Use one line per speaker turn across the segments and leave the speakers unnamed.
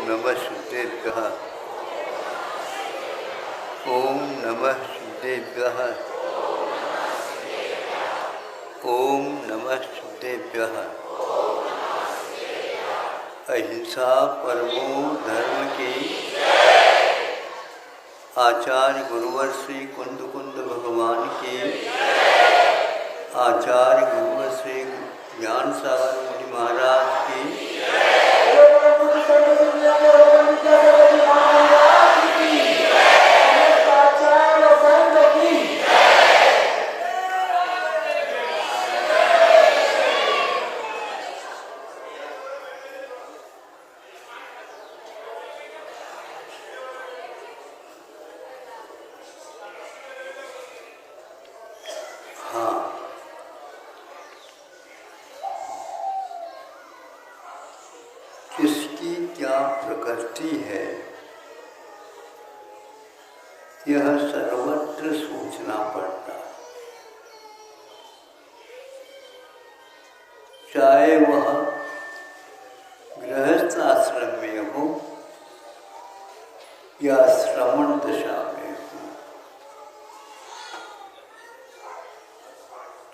नमः शुद्धेभ्यः। ओम नमः शुद्धेभ्यः। ओम नमः शुद्धेभ्यः। अहिंसा परमो धर्म की। आचार्य गुरुवर श्री कुंद कुंद भगवान की। आचार्य गुरुवर श्री ज्ञान सागर मुनि महाराज की। किसकी क्या प्रकृति है, यह सर्वत्र सोचना पड़ता है। चाहे वह गृहस्थ आश्रम में हो या श्रमण दशा में हो,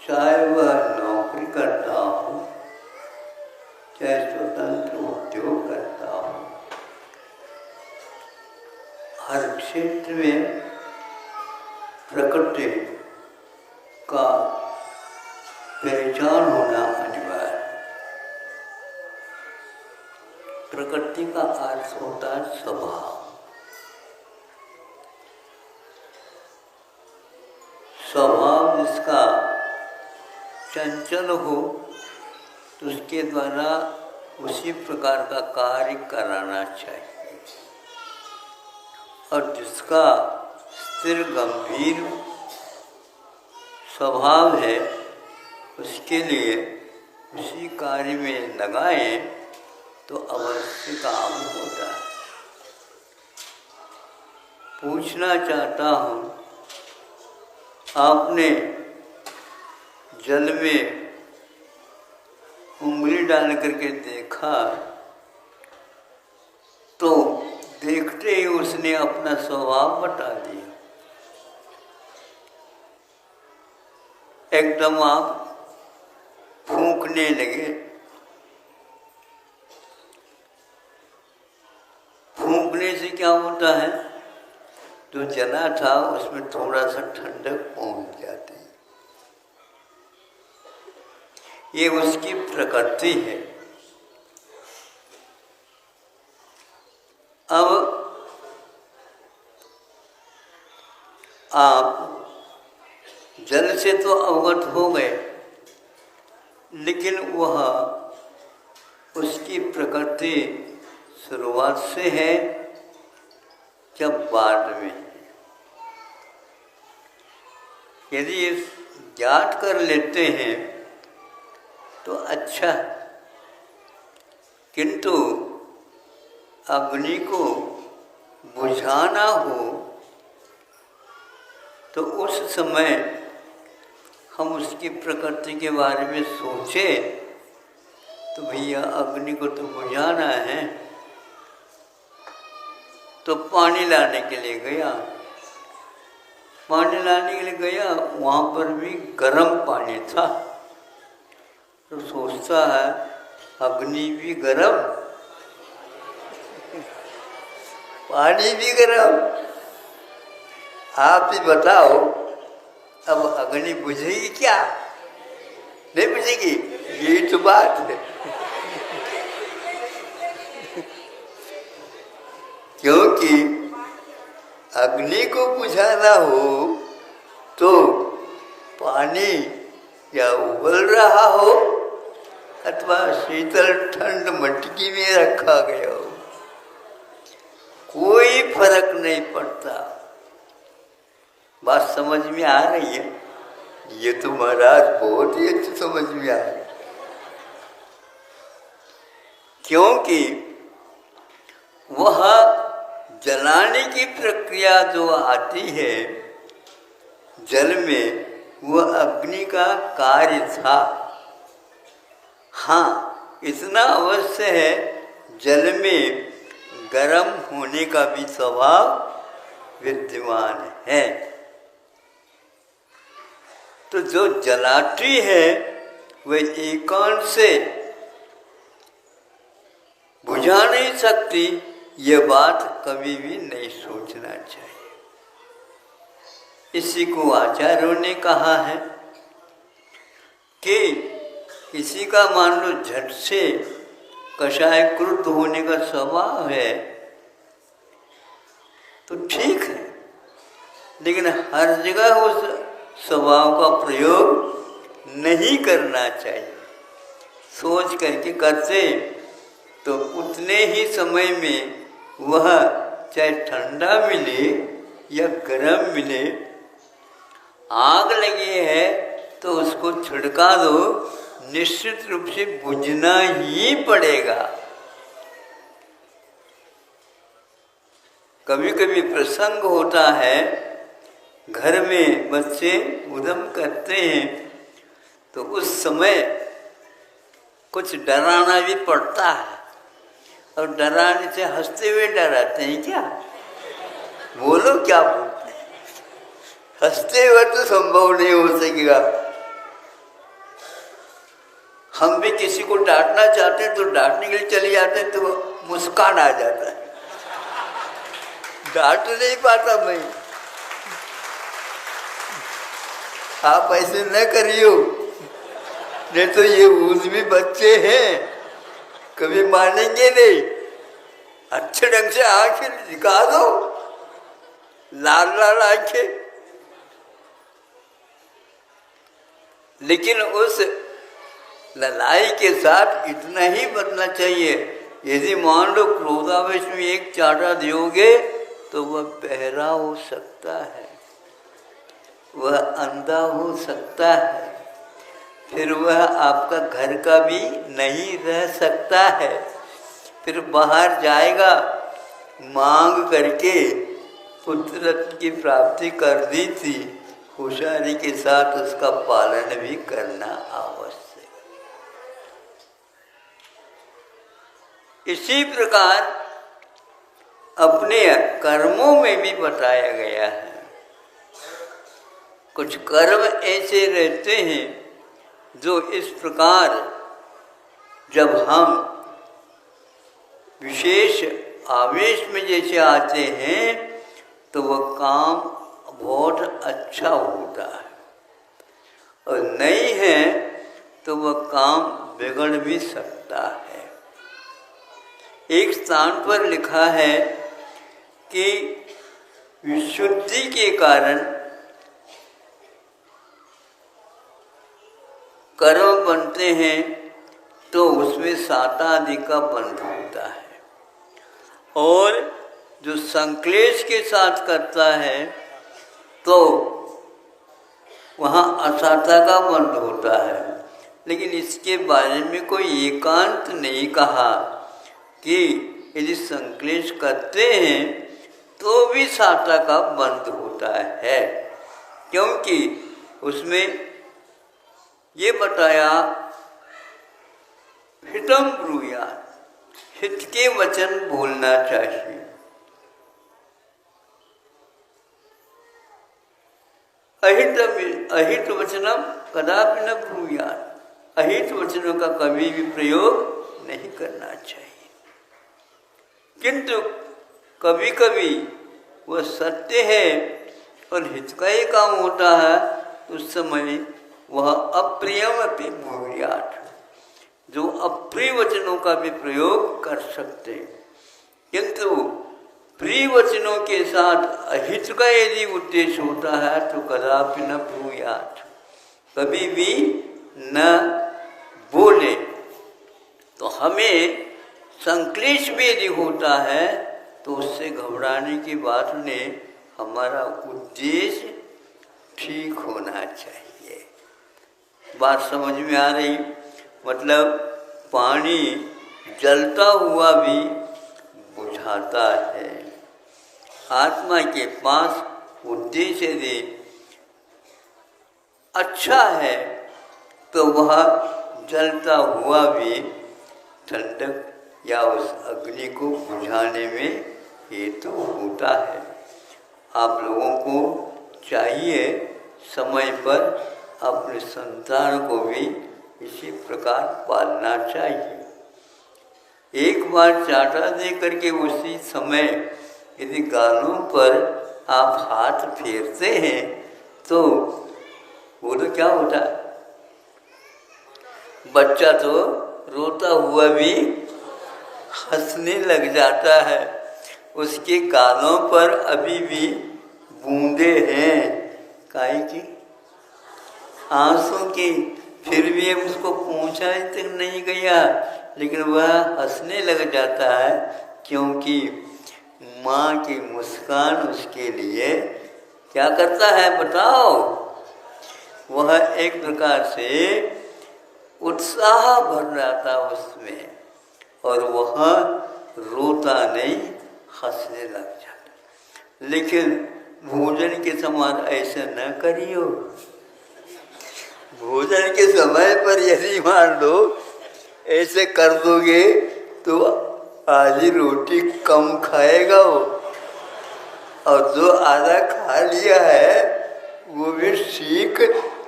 चाहे वह नौकरी करता हो, चाहे स्वतंत्र उद्योग करता हो, हर क्षेत्र में प्रकृति का पहचान होना अनिवार्य है। प्रकृति का अर्थ होता है स्वभाव। स्वभाव जिसका चंचल हो तो उसके द्वारा उसी प्रकार का कार्य कराना चाहिए, और जिसका स्थिर गंभीर स्वभाव है उसके लिए उसी कार्य में लगाएं तो अवश्य काम होता है। पूछना चाहता हूँ, आपने जल में उंगली डाल करके देखा तो देखते ही उसने अपना स्वभाव बता दिया। एकदम आप फूंकने लगे। फूंकने से क्या होता है, जो जला था उसमें थोड़ा सा ठंडक पहुंच जाती है। ये उसकी प्रकृति है। अब आप जल से तो अवगत हो गए, लेकिन वह उसकी प्रकृति शुरुआत से है जब बाद में। यदि ज्ञात कर लेते हैं तो अच्छा, किंतु अग्नि को बुझाना हो तो उस समय हम उसकी प्रकृति के बारे में सोचें तो भैया अग्नि को तो बुझाना है, तो पानी लाने के लिए गया। पानी लाने के लिए गया, वहाँ पर भी गर्म पानी था, तो सोचता है अग्नि भी गर्म, पानी भी गर्म, आप ही बताओ अब अग्नि बुझेगी क्या? नहीं बुझेगी, यही तो बात है। क्योंकि अग्नि को बुझाना हो तो पानी या उबल रहा हो अथवा शीतल ठंड मटकी में रखा गया हो, कोई फर्क नहीं पड़ता। बात समझ में आ रही है? ये तो महाराज बहुत ही अच्छी समझ में आ रही है। क्योंकि वह जलाने की प्रक्रिया जो आती है जल में, वह अग्नि का कार्य था। हाँ, इतना अवश्य है, जल में गर्म होने का भी स्वभाव विद्यमान है। तो जो जलाती है वह एकांत से बुझा नहीं सकती, ये बात कभी भी नहीं सोचना चाहिए। इसी को आचार्यों ने कहा है कि किसी का मान लो झट से कषाय क्रुद्ध होने का स्वभाव है तो ठीक है, लेकिन हर जगह उस स्वभाव का प्रयोग नहीं करना चाहिए। सोच करके करते तो उतने ही समय में वह चाहे ठंडा मिले या गर्म मिले, आग लगी है तो उसको छिड़का दो, निश्चित रूप से बुझना ही पड़ेगा। कभी कभी प्रसंग होता है, घर में बच्चे उद्यम करते हैं तो उस समय कुछ डराना भी पड़ता है, और डराने से हंसते हुए डराते हैं क्या? बोलो क्या बोलते हैं? हंसते हुए तो संभव नहीं हो सकेगा। हम भी किसी को डांटना चाहते हैं तो डांटने के लिए चले जाते हैं तो मुस्कान आ जाता है, डांट नहीं पाता मैं। आप ऐसे न करियो, नहीं तो ये भी बच्चे हैं, कभी मानेंगे नहीं। अच्छे ढंग से आंखें दिखा दो, लाल लाल आंखें। लेकिन उस लड़ाई के साथ इतना ही बदलना चाहिए, यदि मान लो क्रोधावेश में एक चाटा दोगे तो वह बहरा हो सकता है, वह अंधा हो सकता है, फिर वह आपका घर का भी नहीं रह सकता है। फिर बाहर जाएगा, मांग करके पुत्र की प्राप्ति कर दी थी, होशियारी के साथ उसका पालन भी करना आवश्यक। इसी प्रकार अपने कर्मों में भी बताया गया है। कुछ कर्म ऐसे रहते हैं जो इस प्रकार जब हम विशेष आवेश में जैसे आते हैं तो वह काम बहुत अच्छा होता है, और नहीं है तो वह काम बिगड़ भी सकता है। एक स्थान पर लिखा है कि विशुद्धि के कारण कर्म बनते हैं तो उसमें सातादि का बंध होता है, और जो संक्लेश के साथ करता है तो वहाँ असाता का बंध होता है। लेकिन इसके बारे में कोई एकांत नहीं कहा कि यदि संक्लेश करते हैं तो भी साता का बंध होता है, क्योंकि उसमें ये बताया हितम ब्रूयात्, हित के वचन बोलना चाहिए। अहित वचनम कदापि न ब्रूयात्, अहित वचनों का कभी भी प्रयोग नहीं करना चाहिए। किंतु कभी कभी वह सत्य है और हित का ही काम होता है, उस समय वह अप्रियम अपि ब्रूयात्, जो अप्रिय वचनों का भी प्रयोग कर सकते हैं। किंतु प्रिय वचनों के साथ अहित का यदि उद्देश्य होता है तो कदापि न ब्रूयात्, कभी भी न बोले। तो हमें संक्लेश भी यदि होता है तो उससे घबराने की बात नहीं, हमारा उद्देश्य ठीक होना चाहिए। बात समझ में आ रही? मतलब पानी जलता हुआ भी बुझाता है। आत्मा के पास उद्देश्य यदि अच्छा है तो वह जलता हुआ भी ठंडक या उस अग्नि को बुझाने में हेतु होता है। आप लोगों को चाहिए समय पर अपने संतान को भी इसी प्रकार पालना चाहिए। एक बार चाटा दे करके उसी समय यदि गालों पर आप हाथ फेरते हैं तो वो तो क्या होता है, बच्चा तो रोता हुआ भी हंसने लग जाता है। उसके गालों पर अभी भी बूंदे हैं, काहे की, आंसू की, फिर भी उसको पूछा तक नहीं गया, लेकिन वह हंसने लग जाता है क्योंकि माँ की मुस्कान उसके लिए क्या करता है बताओ, वह एक प्रकार से उत्साह भर जाता उसमें और वह रोता नहीं, हंसने लग जाता। लेकिन भोजन के समान ऐसा न करियो। भोजन के समय पर यदि मान लो ऐसे कर दोगे तो आधी रोटी कम खाएगा वो, और जो आधा खा लिया है वो भी ठीक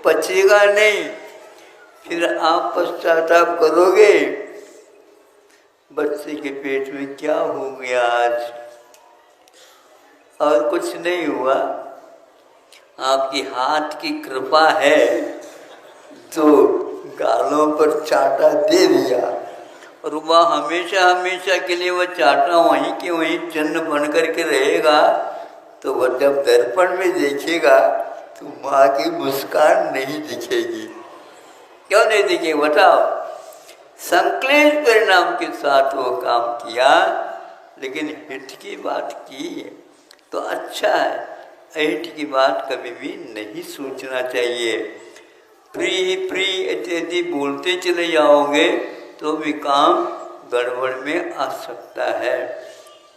पचेगा नहीं। फिर आप पश्चाताप करोगे, बच्चे के पेट में क्या हो गया आज, और कुछ नहीं हुआ, आपकी हाथ की कृपा है तो गालों पर चाटा दे दिया, और वह हमेशा हमेशा के लिए वह चाटा वहीं के वहीं चिन्ह बन करके रहेगा। तो वह जब दर्पण में देखेगा तो माँ की मुस्कान नहीं दिखेगी। क्यों नहीं दिखेगी बताओ? संक्लेश परिणाम के साथ वो काम किया, लेकिन हित की बात की तो अच्छा है। अहित की बात कभी भी नहीं सोचना चाहिए। प्री प्री इत्यादि बोलते चले जाओगे तो भी काम गड़बड़ में आ सकता है।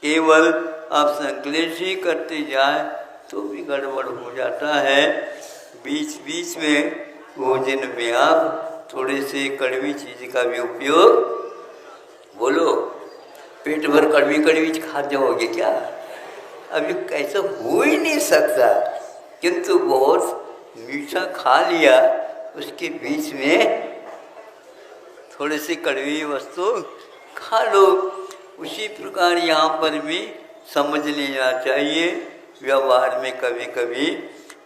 केवल आप संक्लेश ही करते जाए तो भी गड़बड़ हो जाता है। बीच बीच में भोजन में आप थोड़े से कड़वी चीज़ का भी उपयोग, बोलो पेट भर कड़वी कड़वी खा जाओगे क्या? अभी कैसा हो ही नहीं सकता, किंतु बहुत मीठा खा लिया, उसके बीच में थोड़ी सी कड़वी वस्तु खा लो। उसी प्रकार यहाँ पर भी समझ लेना चाहिए, व्यवहार में कभी कभी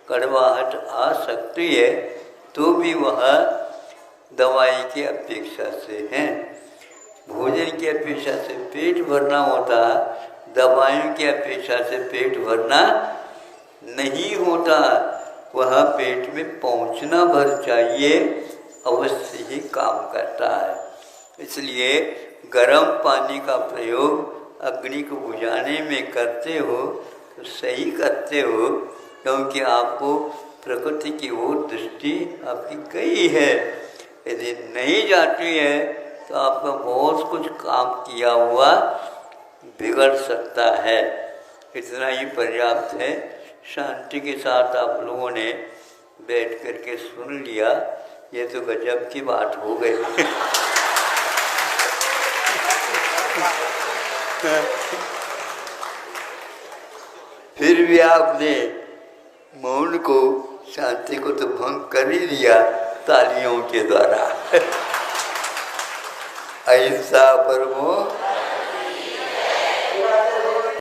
कड़वाहट आ सकती है तो भी वह दवाई की अपेक्षा से है। भोजन की अपेक्षा से पेट भरना होता, दवाइयों की अपेक्षा से पेट भरना नहीं होता। वह पेट में पहुंचना भर चाहिए, अवश्य ही काम करता है। इसलिए गर्म पानी का प्रयोग अग्नि को बुझाने में करते हो तो सही करते हो, क्योंकि आपको प्रकृति की ओर दृष्टि आपकी गई है। यदि नहीं जाती है तो आपका बहुत कुछ काम किया हुआ बिगड़ सकता है। इतना ही पर्याप्त है। शांति के साथ आप लोगों ने बैठ करके सुन लिया, ये तो गजब की बात हो गई। फिर भी आपने मौन को, शांति को तो भंग कर ही दिया तालियों के द्वारा। अहिंसा परमो